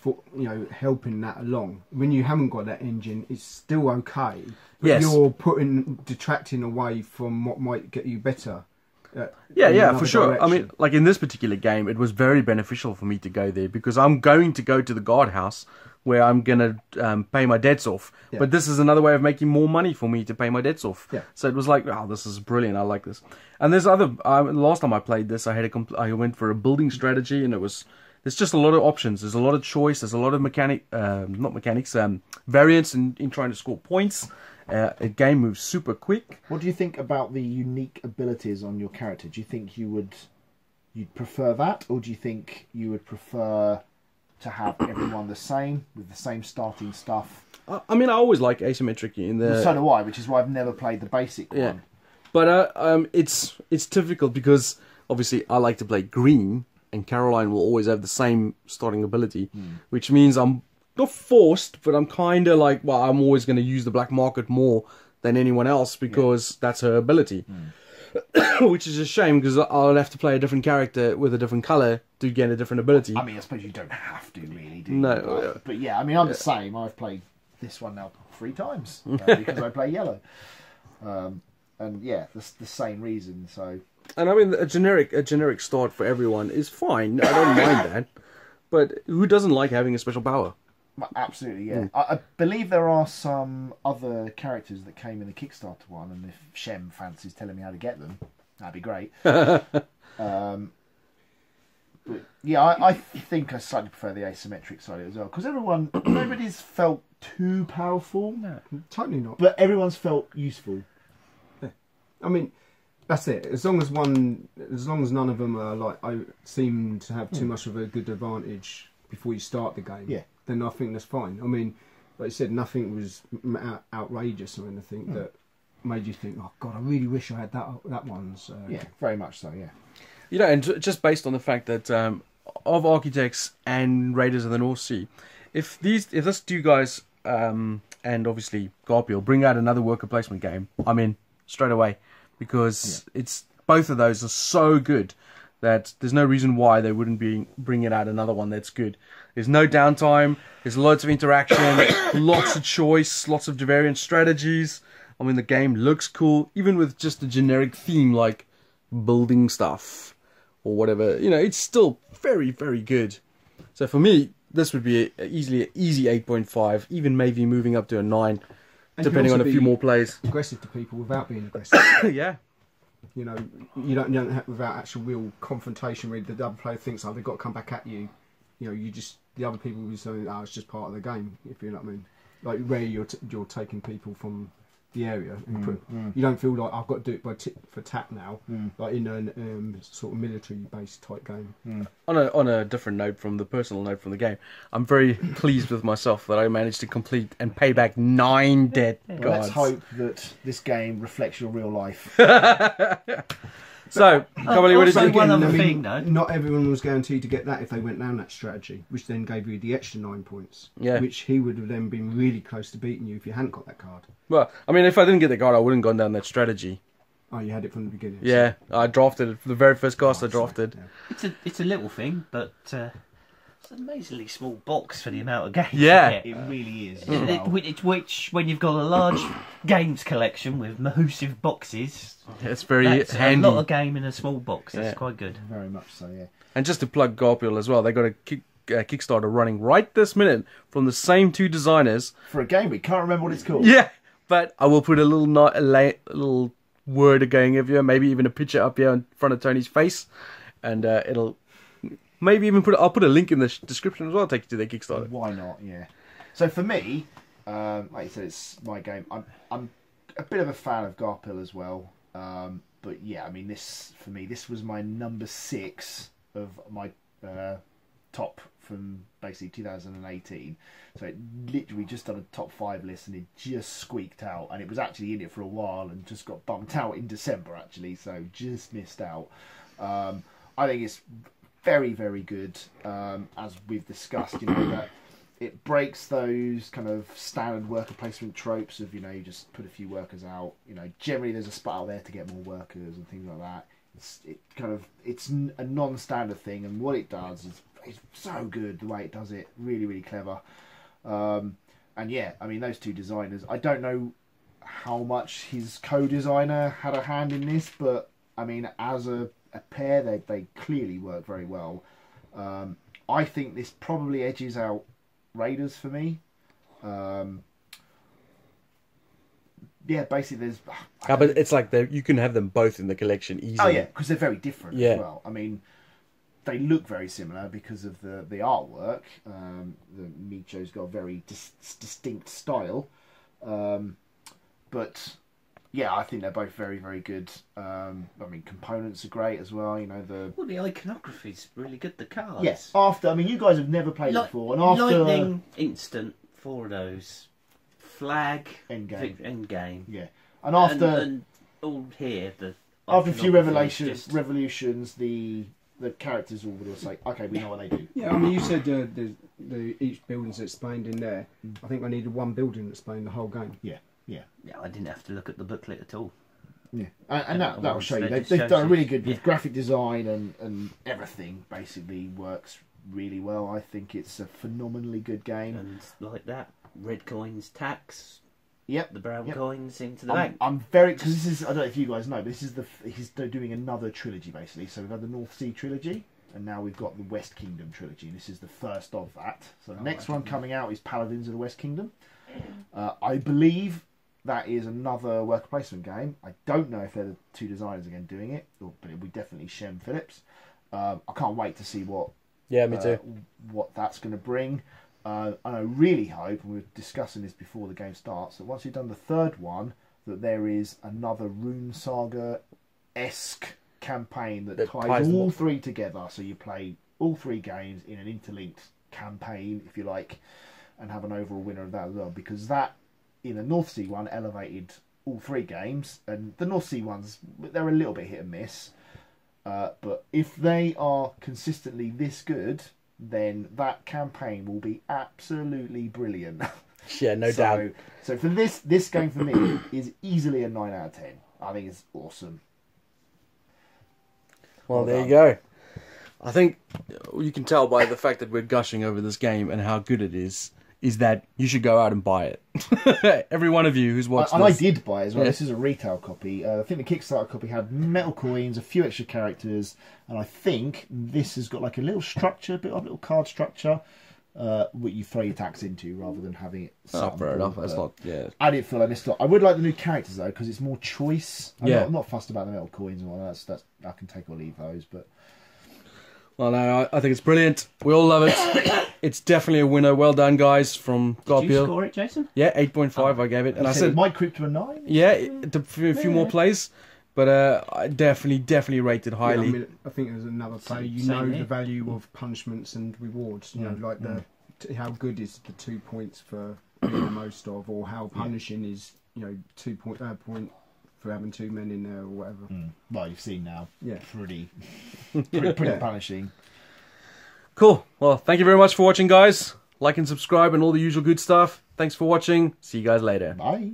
Speaker 4: helping that along. When you haven't got that engine, it's still okay. But
Speaker 1: Yes.
Speaker 4: you're detracting away from what might get you better.
Speaker 1: Yeah,
Speaker 4: in
Speaker 1: yeah,
Speaker 4: another
Speaker 1: for sure. I
Speaker 4: direction.
Speaker 1: mean, like in this particular game, it was very beneficial for me to go there because I'm going to go to the guardhouse where I'm going to pay my debts off.
Speaker 2: Yeah.
Speaker 1: But this is another way of making more money for me to pay my debts off.
Speaker 2: Yeah.
Speaker 1: So it was like, oh, this is brilliant. I like this. And there's other. Last time I played this, I went for a building strategy, and there's just a lot of options. There's a lot of choice. There's a lot of variance in trying to score points. The game moves super quick.
Speaker 2: What do you think about the unique abilities on your character? Do you think you'd prefer that, or do you think you would prefer to have everyone the same with the same starting stuff?
Speaker 1: I mean, I always like asymmetric in the.
Speaker 2: So do I, which is why I've never played the basic one.
Speaker 1: But it's difficult because obviously I like to play green, and Caroline will always have the same starting ability, which means I'm not forced, but I'm kind of like, well, I'm always going to use the black market more than anyone else because that's her ability. Which is a shame because I'll have to play a different character with a different colour to get a different ability.
Speaker 2: I mean, I suppose you don't have to really, do you?
Speaker 1: No.
Speaker 2: But yeah, I mean, I'm the same. I've played this one now 3 times because I play yellow. And yeah, the same reason. So,
Speaker 1: and I mean, a generic start for everyone is fine. I don't mind that. But who doesn't like having a special power?
Speaker 2: absolutely, yeah. I believe there are some other characters that came in the Kickstarter one, and if Shem fancies telling me how to get them, that'd be great. But yeah, I think I slightly prefer the asymmetric side of it as well, because nobody's felt too powerful.
Speaker 4: No, totally not.
Speaker 2: But everyone's felt useful.
Speaker 4: I mean, that's it. As long as none of them are like, I seem to have too much of a good advantage before you start the game. Then I think that's fine. I mean, like I said, nothing was outrageous or anything that made you think, oh God, I really wish I had that one. So.
Speaker 2: Yeah, very much so. Yeah.
Speaker 1: You know, and just based on the fact that of Architects and Raiders of the North Sea, if this two guys and obviously Garphill bring out another worker placement game, I'm in straight away, because it's both of those are so good that there's no reason why they wouldn't be bringing out another one that's good. There's no downtime. There's loads of interaction, lots of choice, lots of variant strategies. I mean, the game looks cool, even with just a generic theme like building stuff or whatever. You know, it's still very, very good. So for me, this would be easily an easy 8.5, even maybe moving up to a 9, depending on a few more plays.
Speaker 4: Aggressive to people without being aggressive.
Speaker 1: Yeah.
Speaker 4: You know, you don't have, without actual real confrontation where the other player thinks, oh, they've got to come back at you. You know, the other people will be saying, oh, it's just part of the game, if you know what I mean. Like where you're taking people from the area and you don't feel like I've got to do it for tap now, like in a sort of military based type game.
Speaker 1: On a different note, from the personal note from the game, I'm very pleased with myself that I managed to complete and pay back 9 debt cards.
Speaker 2: Let's hope that this game reflects your real life.
Speaker 1: So, Covely, what did you
Speaker 3: one
Speaker 1: get?
Speaker 3: other thing, though.
Speaker 4: Not everyone was guaranteed to get that if they went down that strategy, which then gave you the extra 9 points.
Speaker 1: Yeah.
Speaker 4: Which he would have then been really close to beating you if you hadn't got that card.
Speaker 1: Well, I mean, if I didn't get the card, I wouldn't have gone down that strategy.
Speaker 4: Oh, you had it from the beginning.
Speaker 1: Yeah, I drafted it. The very first cast I drafted.
Speaker 4: Yeah.
Speaker 3: It's a little thing, but it's an amazingly small box for the amount of games.
Speaker 1: Yeah.
Speaker 3: you get.
Speaker 2: It really is.
Speaker 3: Which, when you've got a large games collection with massive boxes,
Speaker 1: It's very
Speaker 3: that's
Speaker 1: handy.
Speaker 3: a lot of game in a small box. That's
Speaker 1: Yeah.
Speaker 3: quite good.
Speaker 2: Very much so, yeah.
Speaker 1: And just to plug Garphill as well, they got a Kickstarter running right this minute from the same 2 designers.
Speaker 2: For a game, we can't remember what it's called.
Speaker 1: Yeah, but I will put a little word going of you, maybe even a picture up here in front of Tony's face, and it'll maybe even I'll put a link in the description as well. Take you to their Kickstarter.
Speaker 2: Why not? Yeah. So for me, like you said, it's my game. I'm a bit of a fan of Garphill as well. But yeah, I mean, this was my number 6 of my top from basically 2018. So it literally just done a top 5 list, and it just squeaked out. And it was actually in it for a while, and just got bumped out in December actually. So just missed out. I think it's very, very good. As we've discussed, you know, that it breaks those kind of standard worker placement tropes of, you know, you just put a few workers out. You know, generally there's a spot out there to get more workers and things like that. It's a non-standard thing, and what it does is it's so good the way it does it. Really, really clever. And yeah, I mean, those two designers, I don't know how much his co-designer had a hand in this, but I mean, as a pair, they clearly work very well. I think this probably edges out Raiders for me. Yeah, basically there's...
Speaker 1: but it's like you can have them both in the collection easily.
Speaker 2: Oh yeah, because they're very different as well. I mean, they look very similar because of the artwork. The Micho's got a very distinct style. But yeah, I think they're both very, very good. I mean, components are great as well. You know,
Speaker 3: the iconography's really good. The cards.
Speaker 2: Yes. After, I mean, you guys have never played it before, and after
Speaker 3: Lightning Instant, 4 of those. Flag, Endgame.
Speaker 2: Yeah, and after
Speaker 3: and all here,
Speaker 2: after a few revolutions, the characters all would say, okay, we know what they do.
Speaker 4: Yeah, I mean, you said each building's explained in there. I think I needed one building to explain the whole game.
Speaker 2: Yeah.
Speaker 3: I didn't have to look at the booklet at all.
Speaker 2: Yeah, and that will show you. They've done really good with graphic design and everything. Basically, works really well. I think it's a phenomenally good game.
Speaker 3: And like that. Red coins, tax.
Speaker 2: Yep.
Speaker 3: The brown coins into the bank.
Speaker 2: I'm very, because this is, I don't know if you guys know, but this is he's doing another trilogy basically. So we've had the North Sea trilogy, and now we've got the West Kingdom trilogy. This is the first of that. So the next one coming out is Paladins of the West Kingdom. I believe that is another worker placement game. I don't know if they're the two designers again doing it, but it'll be definitely Shem Phillips. I can't wait to see what.
Speaker 1: Yeah, me too.
Speaker 2: What that's going to bring. And I really hope, and we were discussing this before the game starts, that once you've done the third one, that there is another Rune Saga-esque campaign that ties all three together. So you play all three games in an interlinked campaign, if you like, and have an overall winner of that as well. Because that, in the North Sea one, elevated all three games. And the North Sea ones, they're a little bit hit and miss. But if they are consistently this good, then that campaign will be absolutely brilliant.
Speaker 1: Yeah, no doubt.
Speaker 2: So for this game for me is easily a 9 out of 10. I think it's awesome.
Speaker 1: Well, there you go. I think you can tell by the fact that we're gushing over this game and how good it is that you should go out and buy it. Every one of you who's watched
Speaker 2: this.
Speaker 1: And
Speaker 2: I did buy it as well. Yeah. This is a retail copy. I think the Kickstarter copy had metal coins, a few extra characters, and I think this has got like a little structure, a little card structure, what you throw your tax into rather than having it.
Speaker 1: Fair enough. That's not. Yeah.
Speaker 2: I didn't feel I missed it. I would like the new characters though because it's more choice. I'm not fussed about the metal coins and all that. That's I can take or leave those, but.
Speaker 1: Well, no, I think it's brilliant. We all love it. It's definitely a winner. Well done, guys, from Garphill.
Speaker 3: Did you score it, Jason?
Speaker 1: Yeah, 8.5 I gave it. And I said
Speaker 2: it might creep to a 9?
Speaker 1: Yeah, a few more plays. But I definitely rated highly.
Speaker 4: Yeah, I mean, I think there's another play. You know the value of punishments and rewards. You know, like how good is the 2 points for being the most of, or how punishing is 2 point for having 2 men in there or whatever.
Speaker 2: Well, you've seen now.
Speaker 4: Yeah,
Speaker 2: pretty punishing.
Speaker 1: Cool. Well, thank you very much for watching, guys. Like and subscribe and all the usual good stuff. Thanks for watching. See you guys later.
Speaker 2: Bye.